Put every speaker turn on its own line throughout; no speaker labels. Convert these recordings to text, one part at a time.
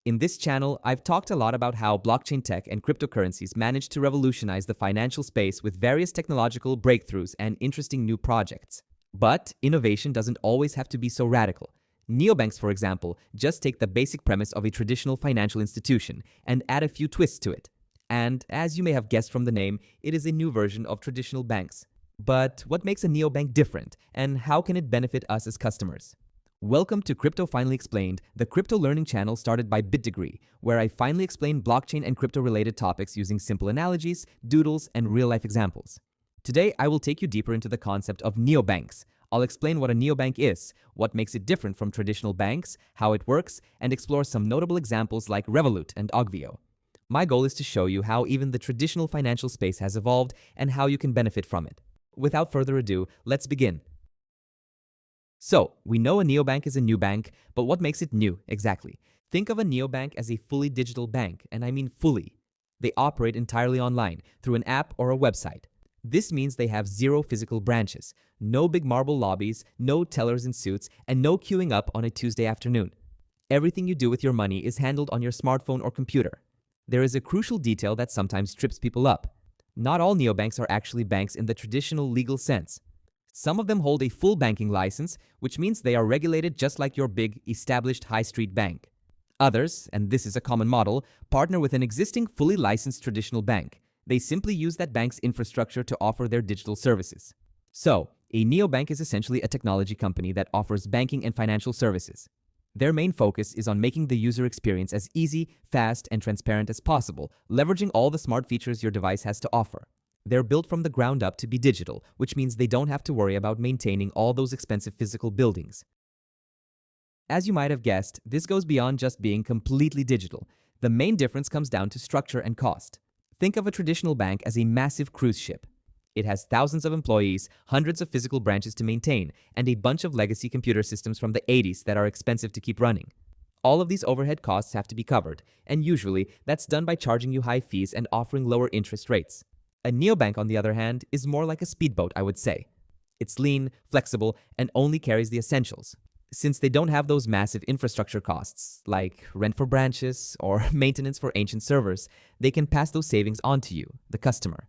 In this channel, I've talked a lot about how blockchain tech and cryptocurrencies managed to revolutionize the financial space with various technological breakthroughs and interesting new projects. But innovation doesn't always have to be so radical. Neobanks, for example, just take the basic premise of a traditional financial institution and add a few twists to it. And as you may have guessed from the name, it is a new version of traditional banks. But what makes a neobank different, and how can it benefit us as customers? Welcome to Crypto Finally Explained, the crypto learning channel started by BitDegree, where I finally explain blockchain and crypto-related topics using simple analogies, doodles, and real-life examples. Today, I will take you deeper into the concept of neobanks. I'll explain what a neobank is, what makes it different from traditional banks, how it works, and explore some notable examples like Revolut and Ogvio. My goal is to show you how even the traditional financial space has evolved and how you can benefit from it. Without further ado, let's begin. So, we know a neobank is a new bank, but what makes it new exactly? Think of a neobank as a fully digital bank, and I mean fully. They operate entirely online, through an app or a website. This means they have zero physical branches, no big marble lobbies, no tellers in suits, and no queuing up on a Tuesday afternoon. Everything you do with your money is handled on your smartphone or computer. There is a crucial detail that sometimes trips people up. Not all neobanks are actually banks in the traditional legal sense. Some of them hold a full banking license, which means they are regulated just like your big, established high street bank. Others, and this is a common model, partner with an existing fully licensed traditional bank. They simply use that bank's infrastructure to offer their digital services. So, a neobank is essentially a technology company that offers banking and financial services. Their main focus is on making the user experience as easy, fast, and transparent as possible, leveraging all the smart features your device has to offer. They're built from the ground up to be digital, which means they don't have to worry about maintaining all those expensive physical buildings. As you might have guessed, this goes beyond just being completely digital. The main difference comes down to structure and cost. Think of a traditional bank as a massive cruise ship. It has thousands of employees, hundreds of physical branches to maintain, and a bunch of legacy computer systems from the 80s that are expensive to keep running. All of these overhead costs have to be covered, and usually that's done by charging you high fees and offering lower interest rates. A neobank, on the other hand, is more like a speedboat, I would say. It's lean, flexible, and only carries the essentials. Since they don't have those massive infrastructure costs, like rent for branches or maintenance for ancient servers, they can pass those savings on to you, the customer.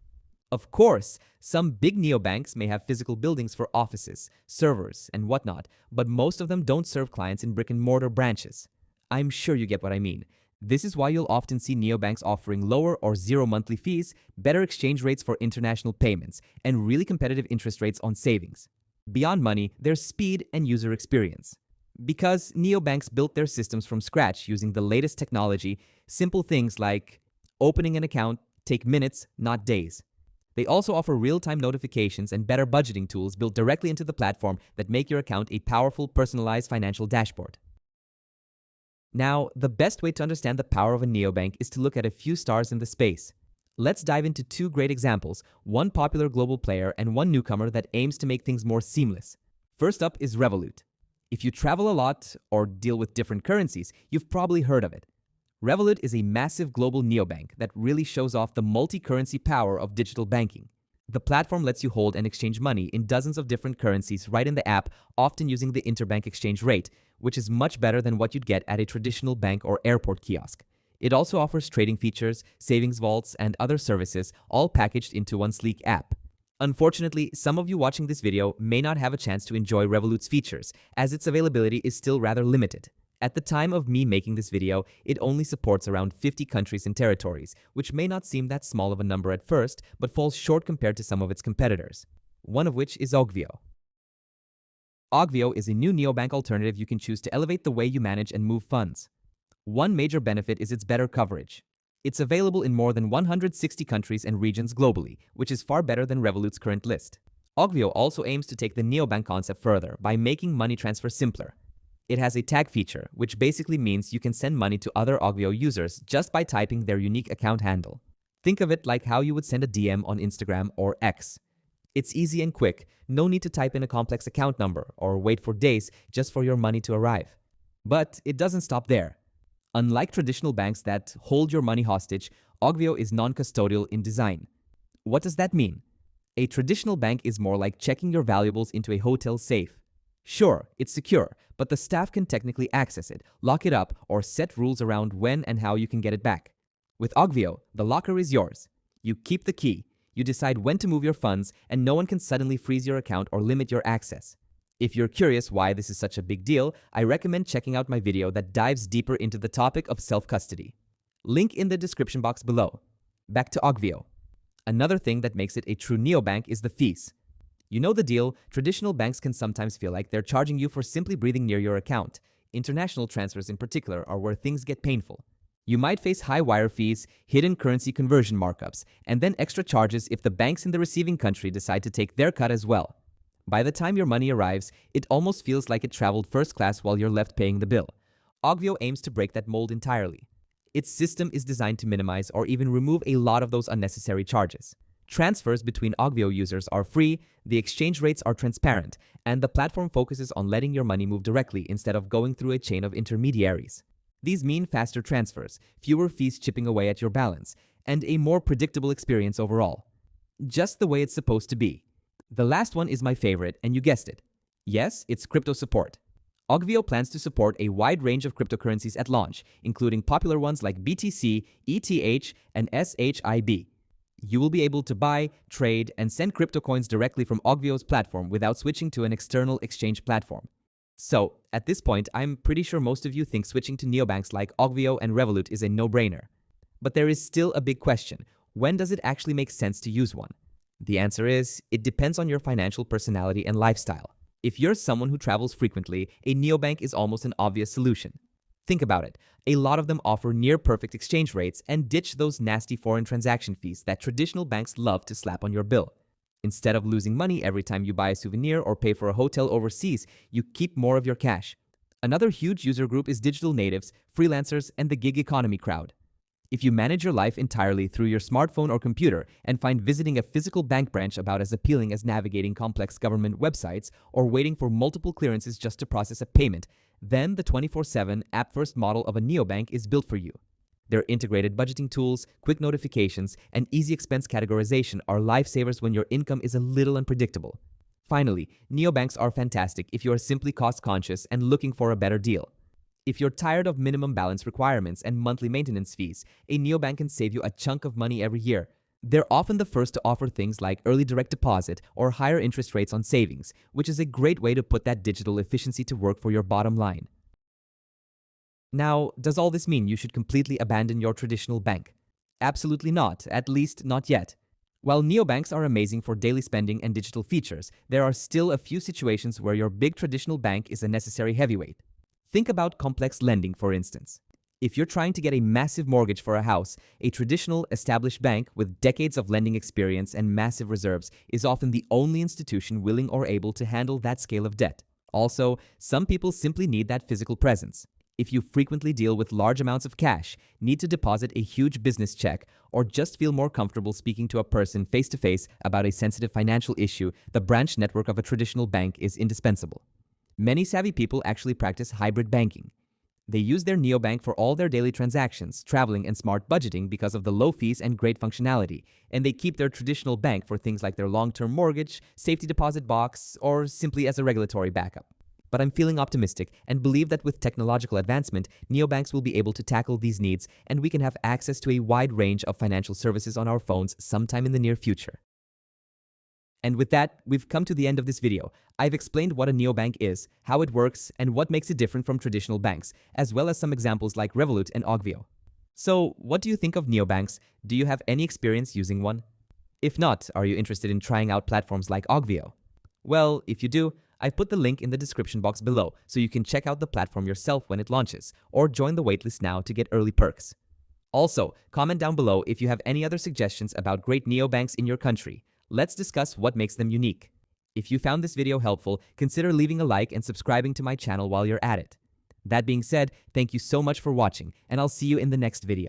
Of course, some big neobanks may have physical buildings for offices, servers, and whatnot, but most of them don't serve clients in brick-and-mortar branches. I'm sure you get what I mean. This is why you'll often see neobanks offering lower or zero monthly fees, better exchange rates for international payments, and really competitive interest rates on savings. Beyond money, there's speed and user experience. Because neobanks built their systems from scratch using the latest technology, simple things like opening an account take minutes, not days. They also offer real-time notifications and better budgeting tools built directly into the platform that make your account a powerful, personalized financial dashboard. Now, the best way to understand the power of a neobank is to look at a few stars in the space. Let's dive into two great examples, one popular global player and one newcomer that aims to make things more seamless. First up is Revolut. If you travel a lot or deal with different currencies, you've probably heard of it. Revolut is a massive global neobank that really shows off the multi-currency power of digital banking. The platform lets you hold and exchange money in dozens of different currencies right in the app, often using the interbank exchange rate, which is much better than what you'd get at a traditional bank or airport kiosk. It also offers trading features, savings vaults, and other services, all packaged into one sleek app. Unfortunately, some of you watching this video may not have a chance to enjoy Revolut's features, as its availability is still rather limited. At the time of me making this video, it only supports around 50 countries and territories, which may not seem that small of a number at first, but falls short compared to some of its competitors, one of which is Ogvio. Ogvio is a new neobank alternative you can choose to elevate the way you manage and move funds. One major benefit is its better coverage. It's available in more than 160 countries and regions globally, which is far better than Revolut's current list. Ogvio also aims to take the neobank concept further by making money transfer simpler. It has a tag feature, which basically means you can send money to other Ogvio users just by typing their unique account handle. Think of it like how you would send a DM on Instagram or X. It's easy and quick, no need to type in a complex account number or wait for days just for your money to arrive. But it doesn't stop there. Unlike traditional banks that hold your money hostage, Ogvio is non-custodial in design. What does that mean? A traditional bank is more like checking your valuables into a hotel safe. Sure, it's secure, but the staff can technically access it, lock it up, or set rules around when and how you can get it back. With Ogvio, the locker is yours. You keep the key, you decide when to move your funds, and no one can suddenly freeze your account or limit your access. If you're curious why this is such a big deal, I recommend checking out my video that dives deeper into the topic of self-custody. Link in the description box below. Back to Ogvio. Another thing that makes it a true neobank is the fees. You know the deal, traditional banks can sometimes feel like they're charging you for simply breathing near your account. International transfers in particular are where things get painful. You might face high wire fees, hidden currency conversion markups, and then extra charges if the banks in the receiving country decide to take their cut as well. By the time your money arrives, it almost feels like it traveled first class while you're left paying the bill. Ogvio aims to break that mold entirely. Its system is designed to minimize or even remove a lot of those unnecessary charges. Transfers between Ogvio users are free, the exchange rates are transparent, and the platform focuses on letting your money move directly instead of going through a chain of intermediaries. These mean faster transfers, fewer fees chipping away at your balance, and a more predictable experience overall. Just the way it's supposed to be. The last one is my favorite, and you guessed it. Yes, it's crypto support. Ogvio plans to support a wide range of cryptocurrencies at launch, including popular ones like BTC, ETH, and SHIB. You will be able to buy, trade, and send crypto coins directly from Ogvio's platform without switching to an external exchange platform. So, at this point, I'm pretty sure most of you think switching to neobanks like Ogvio and Revolut is a no-brainer. But there is still a big question. When does it actually make sense to use one? The answer is, it depends on your financial personality and lifestyle. If you're someone who travels frequently, a neobank is almost an obvious solution. Think about it. A lot of them offer near-perfect exchange rates and ditch those nasty foreign transaction fees that traditional banks love to slap on your bill. Instead of losing money every time you buy a souvenir or pay for a hotel overseas, you keep more of your cash. Another huge user group is digital natives, freelancers, and the gig economy crowd. If you manage your life entirely through your smartphone or computer and find visiting a physical bank branch about as appealing as navigating complex government websites or waiting for multiple clearances just to process a payment, then the 24/7 app-first model of a neobank is built for you. Their integrated budgeting tools, quick notifications, and easy expense categorization are lifesavers when your income is a little unpredictable. Finally, neobanks are fantastic if you are simply cost-conscious and looking for a better deal. If you're tired of minimum balance requirements and monthly maintenance fees, a neobank can save you a chunk of money every year. They're often the first to offer things like early direct deposit or higher interest rates on savings, which is a great way to put that digital efficiency to work for your bottom line. Now, does all this mean you should completely abandon your traditional bank? Absolutely not, at least not yet. While neobanks are amazing for daily spending and digital features, there are still a few situations where your big traditional bank is a necessary heavyweight. Think about complex lending, for instance. If you're trying to get a massive mortgage for a house, a traditional, established bank with decades of lending experience and massive reserves is often the only institution willing or able to handle that scale of debt. Also, some people simply need that physical presence. If you frequently deal with large amounts of cash, need to deposit a huge business check, or just feel more comfortable speaking to a person face-to-face about a sensitive financial issue, the branch network of a traditional bank is indispensable. Many savvy people actually practice hybrid banking. They use their neobank for all their daily transactions, traveling, and smart budgeting because of the low fees and great functionality, and they keep their traditional bank for things like their long-term mortgage, safety deposit box, or simply as a regulatory backup. But I'm feeling optimistic and believe that with technological advancement, neobanks will be able to tackle these needs and we can have access to a wide range of financial services on our phones sometime in the near future. And with that, we've come to the end of this video. I've explained what a neobank is, how it works, and what makes it different from traditional banks, as well as some examples like Revolut and Ogvio. So, what do you think of neobanks? Do you have any experience using one? If not, are you interested in trying out platforms like Ogvio? Well, if you do, I've put the link in the description box below so you can check out the platform yourself when it launches, or join the waitlist now to get early perks. Also, comment down below if you have any other suggestions about great neobanks in your country. Let's discuss what makes them unique. If you found this video helpful, consider leaving a like and subscribing to my channel while you're at it. That being said, thank you so much for watching, and I'll see you in the next video.